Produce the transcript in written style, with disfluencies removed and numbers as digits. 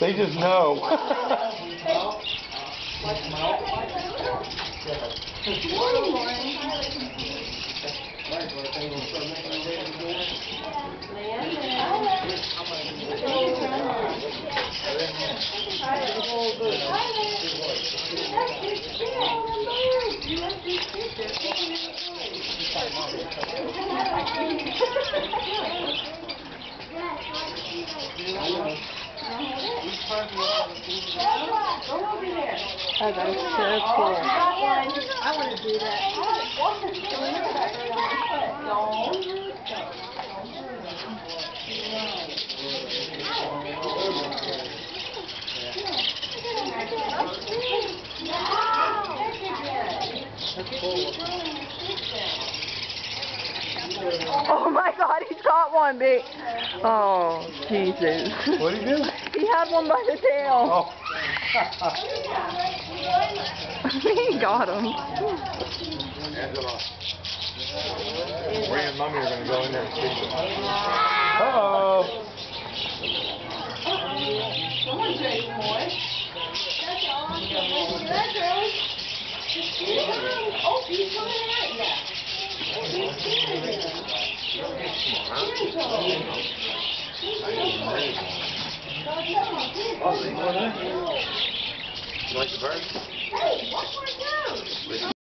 They just know. Oh, that's so cool. I want to do that. Oh my God, he's got one, big. Oh, Jesus. What did he do? He had one by the tail. Oh. He got him. Angela. Ray and Mommy are going to go in there and see them. Uh-oh. You like the bird? Hey, what's my nose?